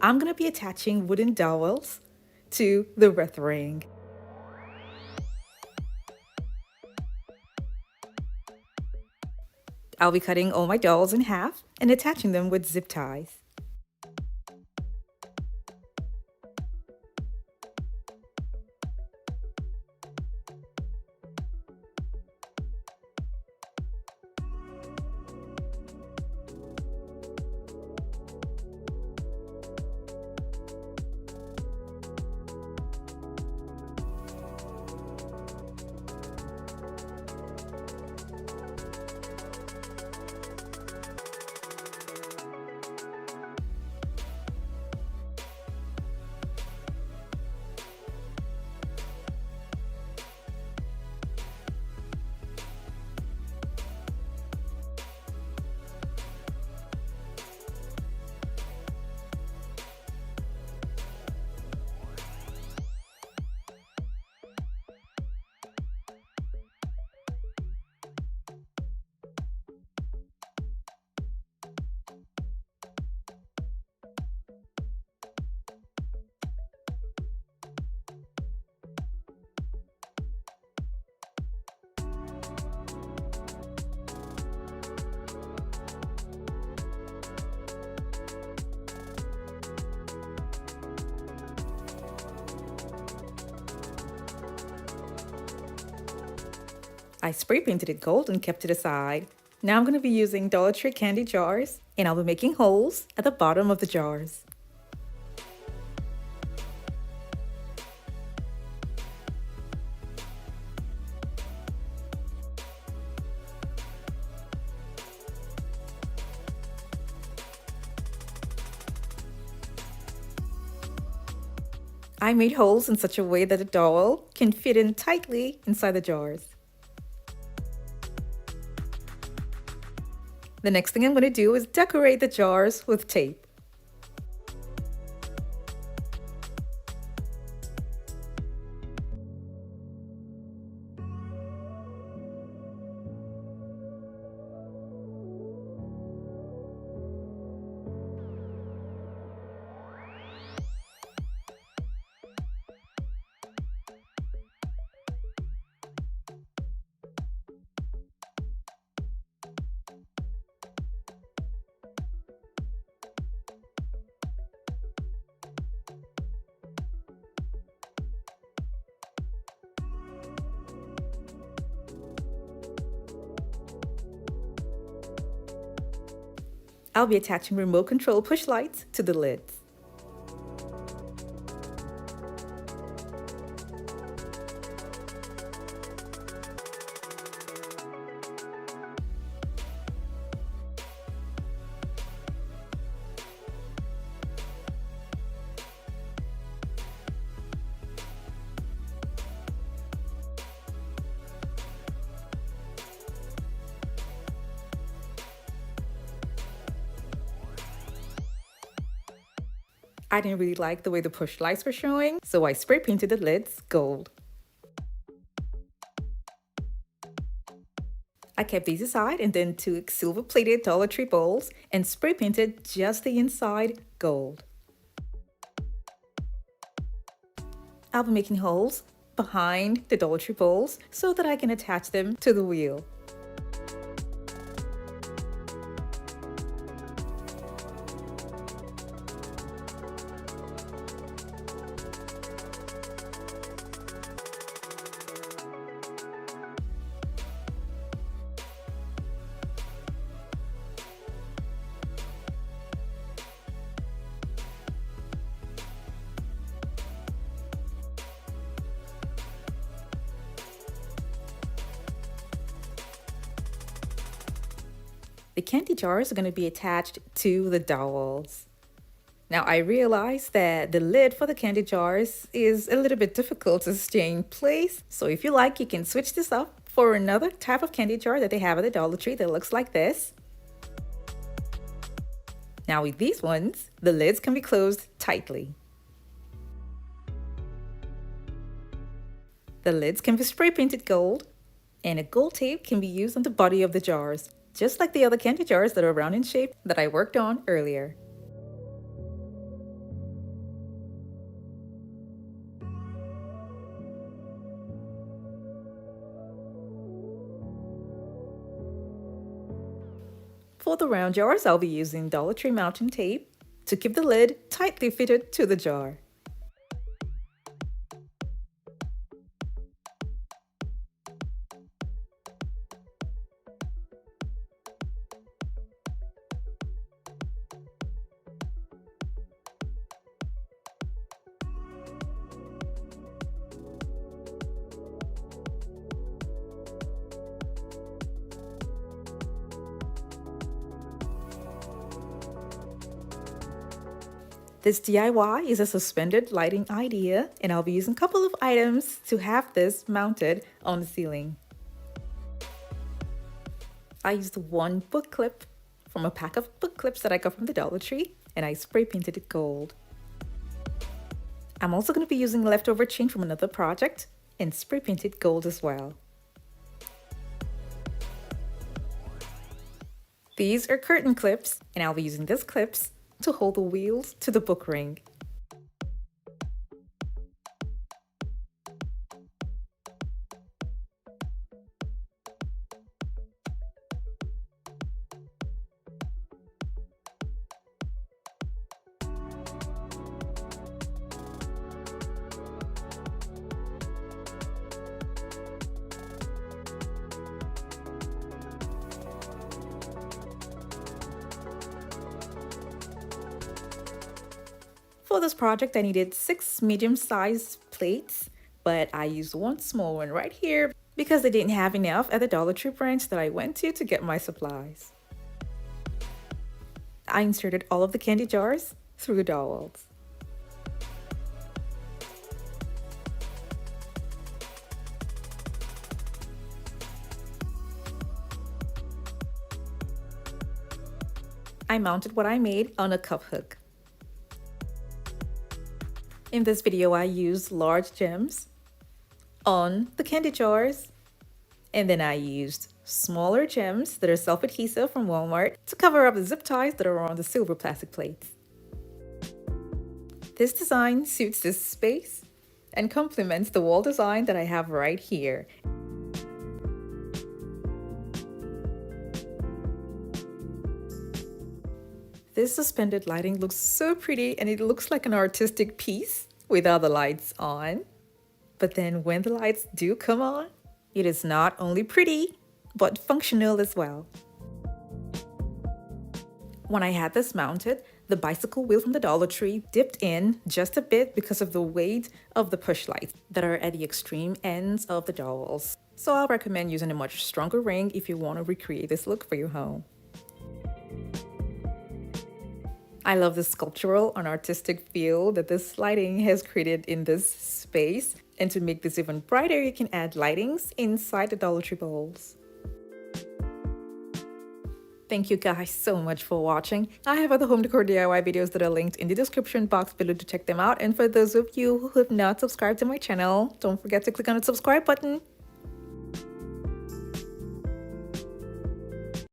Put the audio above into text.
I'm going to be attaching wooden dowels to the wreath ring. I'll be cutting all my dowels in half and attaching them with zip ties. I spray painted it gold and kept it aside. Now I'm going to be using Dollar Tree candy jars, and I'll be making holes at the bottom of the jars. I made holes in such a way that the dowel can fit in tightly inside the jars. The next thing I'm going to do is decorate the jars with tape. I'll be attaching remote control push lights to the lids. I didn't really like the way the push lights were showing, so I spray painted the lids gold. I kept these aside and then took silver plated Dollar Tree bowls and spray painted just the inside gold. I'll be making holes behind the Dollar Tree bowls so that I can attach them to the wheel. The candy jars are going to be attached to the dowels. Now I realize that the lid for the candy jars is a little bit difficult to stay in place. So if you like, you can switch this up for another type of candy jar that they have at the Dollar Tree that looks like this. Now with these ones, the lids can be closed tightly. The lids can be spray painted gold, and a gold tape can be used on the body of the jars, just like the other candy jars that are round in shape that I worked on earlier. For the round jars, I'll be using Dollar Tree mounting tape to keep the lid tightly fitted to the jar. This DIY is a suspended lighting idea, and I'll be using a couple of items to have this mounted on the ceiling. I used one book clip from a pack of book clips that I got from the Dollar Tree, and I spray painted it gold. I'm also going to be using leftover change from another project and spray painted gold as well. These are curtain clips, and I'll be using these clips to hold the wheels to the book ring. For this project, I needed 6 medium-sized plates, but I used one small one right here because they didn't have enough at the Dollar Tree branch that I went to get my supplies. I inserted all of the candy jars through the dowels. I mounted what I made on a cup hook. In this video, I used large gems on the candy jars, and then I used smaller gems that are self-adhesive from Walmart to cover up the zip ties that are on the silver plastic plates. This design suits this space and complements the wall design that I have right here. This suspended lighting looks so pretty, and it looks like an artistic piece without the lights on. But then when the lights do come on, it is not only pretty, but functional as well. When I had this mounted, the bicycle wheel from the Dollar Tree dipped in just a bit because of the weight of the push lights that are at the extreme ends of the dowels. So I'll recommend using a much stronger ring if you want to recreate this look for your home. I love the sculptural and artistic feel that this lighting has created in this space. And to make this even brighter, you can add lightings inside the Dollar Tree bowls. Thank you guys so much for watching. I have other home decor DIY videos that are linked in the description box below to check them out. And for those of you who have not subscribed to my channel, don't forget to click on the subscribe button